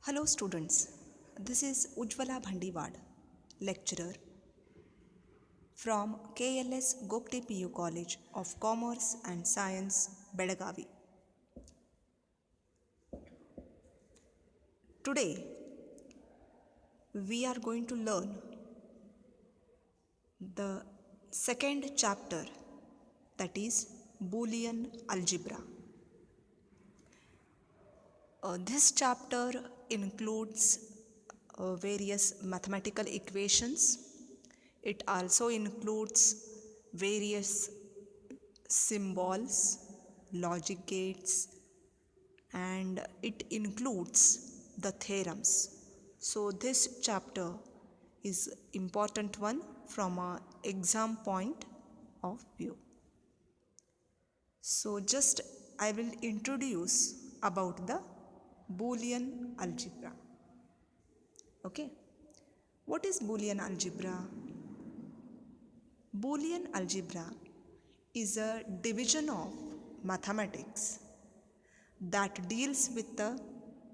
Hello students, this is Ujjwala Bhandiwad, lecturer from KLS Gokte PU College of Commerce and Science, Belagavi. Today we are going to learn the second chapter, that is Boolean algebra. This chapter includes various mathematical equations. It also includes various symbols, logic gates, and it includes the theorems. So this chapter is important one from a exam point of view. So just I will introduce about the Boolean algebra. Okay, what is Boolean algebra? Boolean algebra is a division of mathematics that deals with the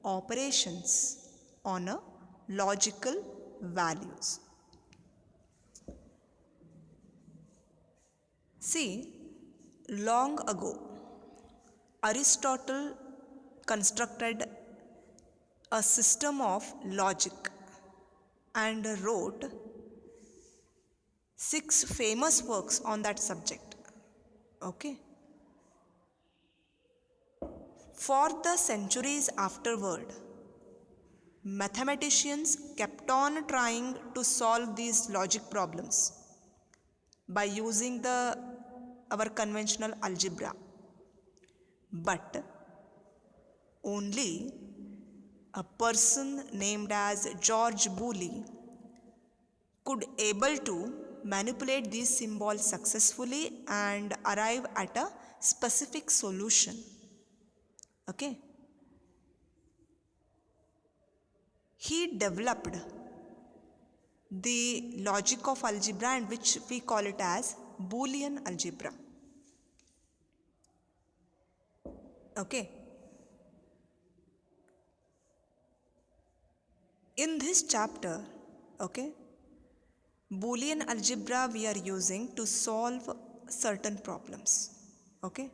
operations on a logical values. See, long ago, Aristotle constructed a system of logic and wrote 6 famous works on that subject. Okay. For the centuries afterward, mathematicians kept on trying to solve these logic problems by using our conventional algebra. But only a person named as George Boole could able to manipulate these symbols successfully and arrive at a specific solution. Okay. He developed the logic of algebra, and which we call it as Boolean algebra. Okay. In this chapter, okay, Boolean algebra we are using to solve certain problems. Okay.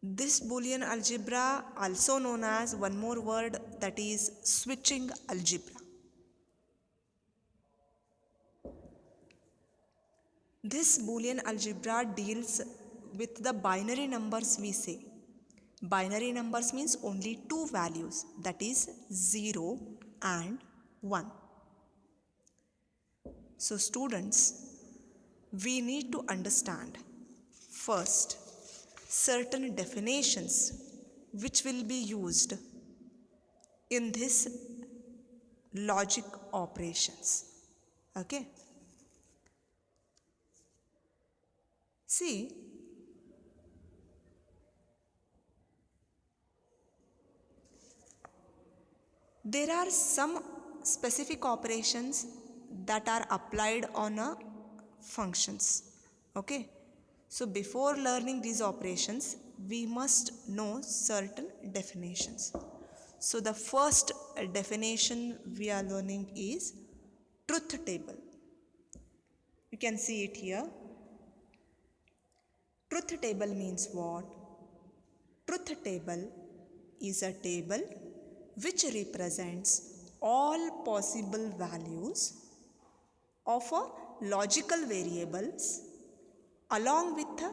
This Boolean algebra, also known as one more word, that is switching algebra. This Boolean algebra deals with the binary numbers we say. Binary numbers means only two values, that is 0 and 1. So students, we need to understand first certain definitions which will be used in this logic operations. Okay. See, there are some specific operations that are applied on a functions. Okay. So before learning these operations, we must know certain definitions. So the first definition we are learning is truth table. You can see it here. Truth table means what? Truth table is a table which represents all possible values of a logical variables along with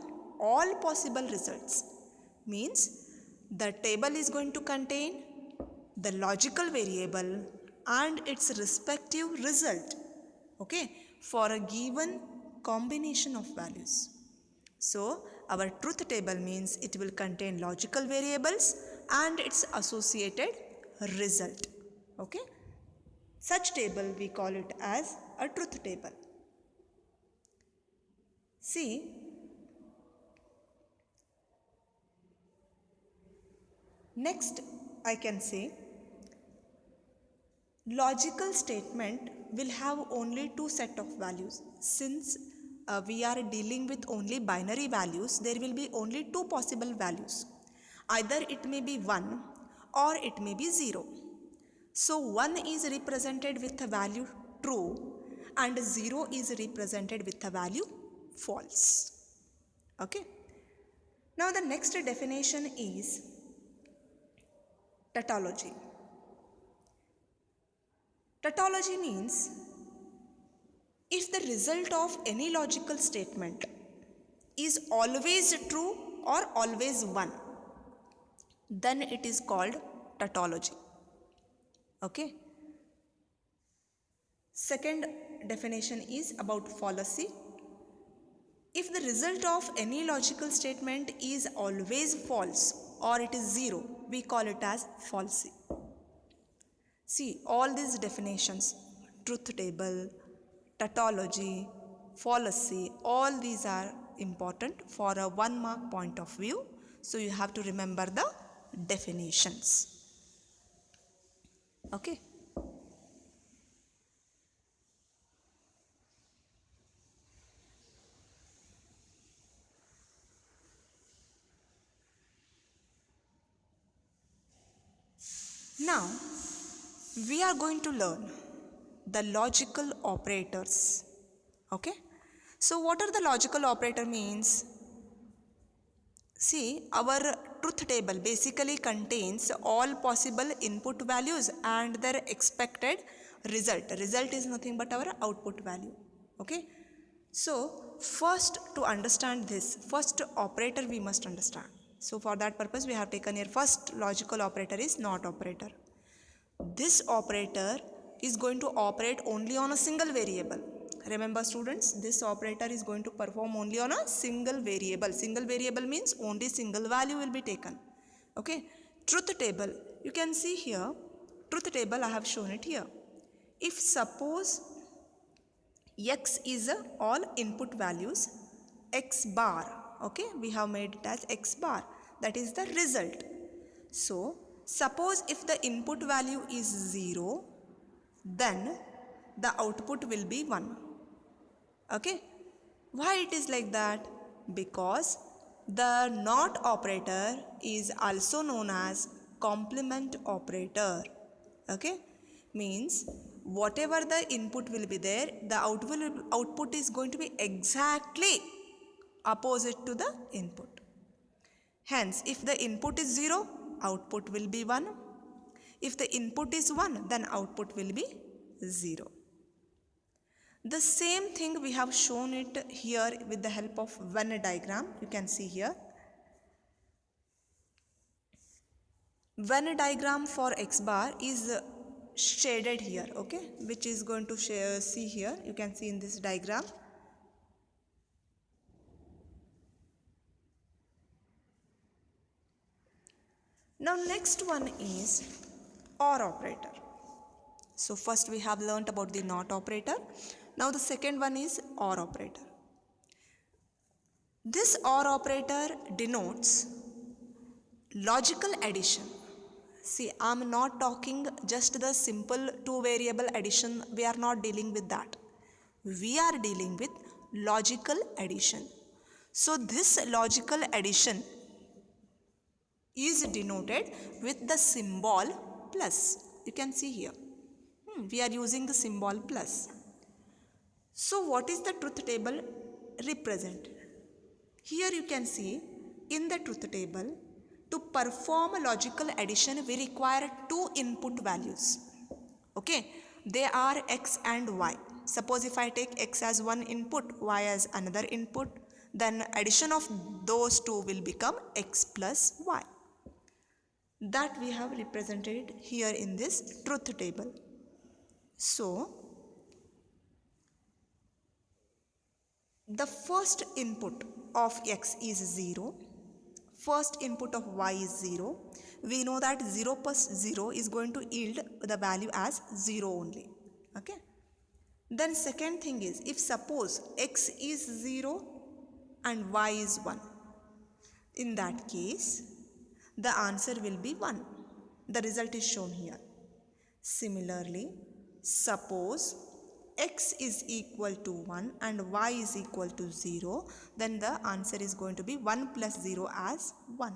all possible results. Means the table is going to contain the logical variable and its respective result, okay, for a given combination of values. So our truth table means it will contain logical variables and its associated result. Okay. Such table we call it as a truth table. See, next I can say logical statement will have only two set of values. Since we are dealing with only binary values, there will be only two possible values. Either it may be 1 or it may be 0. So 1 is represented with a value true and 0 is represented with a value false. Okay. Now the next definition is tautology. Tautology means if the result of any logical statement is always true or always 1, then it is called tautology. Okay. Second definition is about fallacy. If the result of any logical statement is always false or it is 0, we call it as falsy. See, all these definitions, truth table, tautology, fallacy, all these are important for a 1 mark point of view. So you have to remember the definitions. Okay. Now, we are going to learn the logical operators. Okay. So what are the logical operator means? See, our truth table basically contains all possible input values and their expected result. Result is nothing but our output value. Okay. So first, to understand this, first operator we must understand. So for that purpose we have taken here first logical operator is NOT operator. This operator is going to operate only on a single variable. Remember students, this operator is going to perform only on a single variable. Single variable means only single value will be taken. Okay. Truth table, you can see here, truth table I have shown it here. If suppose x is all input values, x bar, okay, we have made it as x bar, that is the result. So suppose if the input value is 0, then the output will be 1. Okay. Why it is like that? Because the NOT operator is also known as complement operator. Okay. Means whatever the input will be there, the output is going to be exactly opposite to the input. Hence, if the input is 0, output will be 1. If the input is 1, then output will be 0. The same thing we have shown it here with the help of Venn diagram. You can see here. Venn diagram for x bar is shaded here, okay, which is going to see here. You can see in this diagram. Now next one is OR operator. So first we have learnt about the NOT operator. Now the second one is OR operator. This OR operator denotes logical addition. See, I am not talking just the simple two variable addition. We are not dealing with that. We are dealing with logical addition. So this logical addition is denoted with the symbol plus. You can see here. We are using the symbol plus. So what is the truth table represented? Here you can see in the truth table, to perform logical addition we require two input values. Okay, they are x and y. Suppose if I take x as one input, y as another input, then addition of those two will become x plus y. That we have represented here in this truth table. So the first input of x is 0, first input of y is 0. We know that 0 plus 0 is going to yield the value as 0 only. Okay. Then second thing is, if suppose x is 0 and y is 1, in that case the answer will be 1. The result is shown here. Similarly, suppose x is equal to 1 and y is equal to 0, then the answer is going to be 1 plus 0 as 1.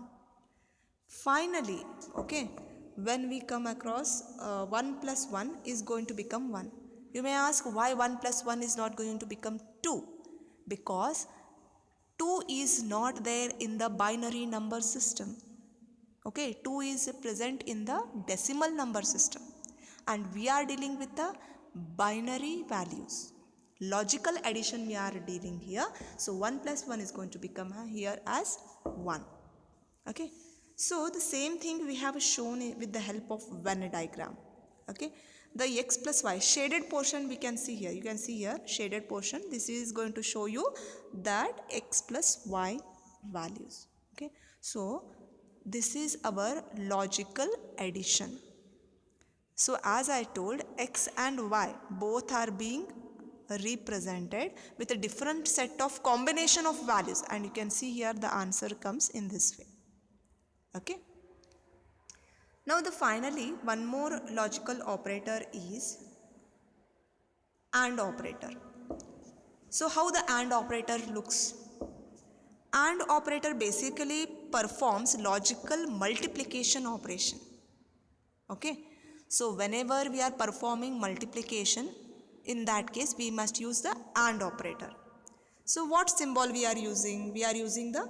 Finally, okay, when we come across 1 plus 1 is going to become 1. You may ask why 1 plus 1 is not going to become 2? Because 2 is not there in the binary number system. Okay, 2 is present in the decimal number system, and we are dealing with the binary values. Logical addition we are dealing here. So 1 plus 1 is going to become here as 1. Okay, so the same thing we have shown with the help of Venn diagram. Okay, the x plus y shaded portion we can see here. You can see here shaded portion. This is going to show you that x plus y values. Okay, so this is our logical addition. So as I told, x and y both are being represented with a different set of combination of values, and you can see here the answer comes in this way. Okay. Now finally one more logical operator is AND operator. So how the AND operator looks? AND operator basically performs logical multiplication operation. Okay. So whenever we are performing multiplication, in that case we must use the AND operator. So what symbol we are using? We are using the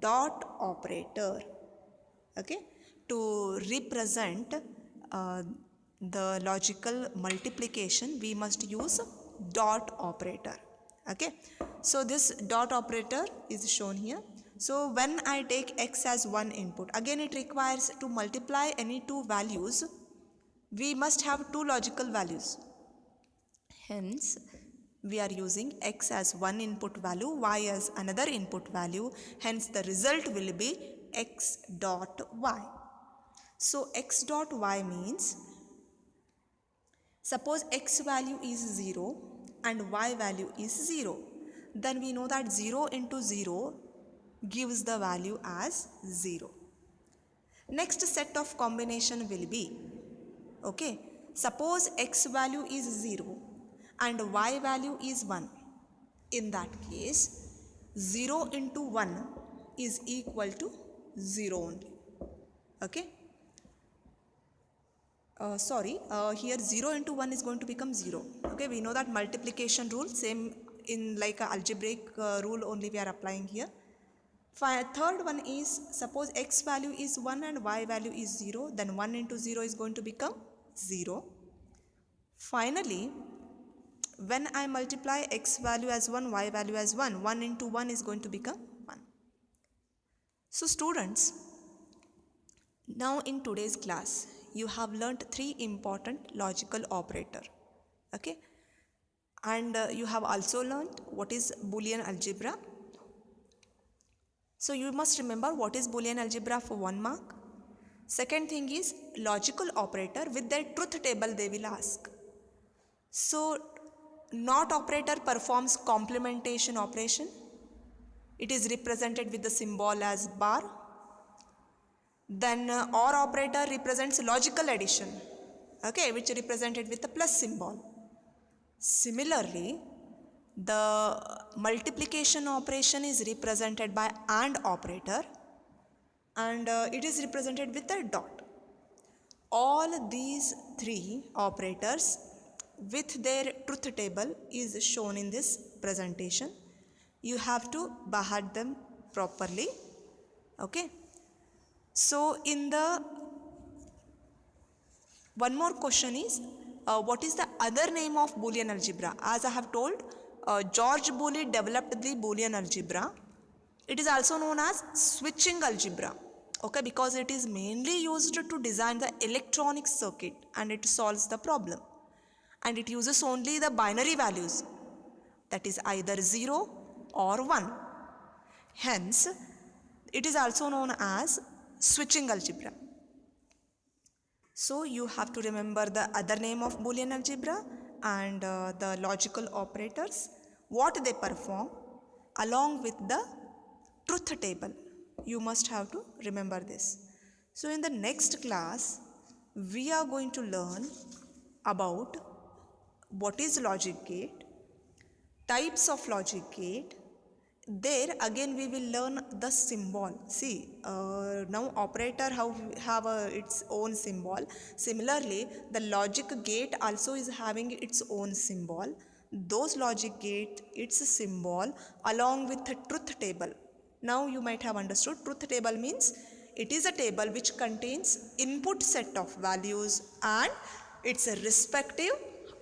dot operator. Okay, to represent the logical multiplication we must use dot operator. Okay, so this dot operator is shown here. So when I take x as one input, again it requires to multiply any two values, we must have two logical values. Hence we are using x as one input value, y as another input value. Hence the result will be x dot y. So x dot y means, suppose x value is 0 and y value is 0, then we know that 0 into 0 gives the value as 0. Next set of combination will be, okay, suppose x value is 0 and y value is 1. In that case 0 into 1 is equal to 0 only. Okay, here 0 into 1 is going to become 0. Okay, we know that multiplication rule, same in like a algebraic rule only we are applying here. Third one is, suppose x value is 1 and y value is 0, then 1 into 0 is going to become 0. Finally, when I multiply x value as 1, y value as 1, 1 into 1 is going to become 1. So students, now in today's class you have learnt three important logical operator. Okay, and you have also learnt what is Boolean algebra. So you must remember what is Boolean algebra for 1 mark. Second thing is logical operator, with their truth table they will ask. So not operator performs complementation operation. It is represented with the symbol as bar. Then OR operator represents logical addition, okay, which is represented with the plus symbol. Similarly, the multiplication operation is represented by AND operator, and it is represented with a dot. All these three operators with their truth table is shown in this presentation. You have to bahut them properly. Okay. So in the one more question is, what is the other name of Boolean algebra? As I have told, George Boole developed the Boolean algebra. It is also known as switching algebra. Okay, because it is mainly used to design the electronic circuit and it solves the problem. And it uses only the binary values, that is either 0 or 1. Hence, it is also known as switching algebra. So you have to remember the other name of Boolean algebra and the logical operators, what they perform, along with the truth table. You must have to remember this. So in the next class, we are going to learn about what is logic gate, types of logic gate, there again we will learn the symbol. See, now operator have its own symbol. Similarly, the logic gate also is having its own symbol. Those logic gate, its symbol along with the truth table. Now you might have understood truth table means it is a table which contains input set of values and its respective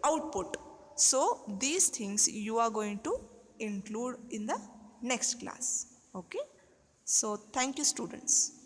output. So these things you are going to include in the next class. Okay, so thank you students.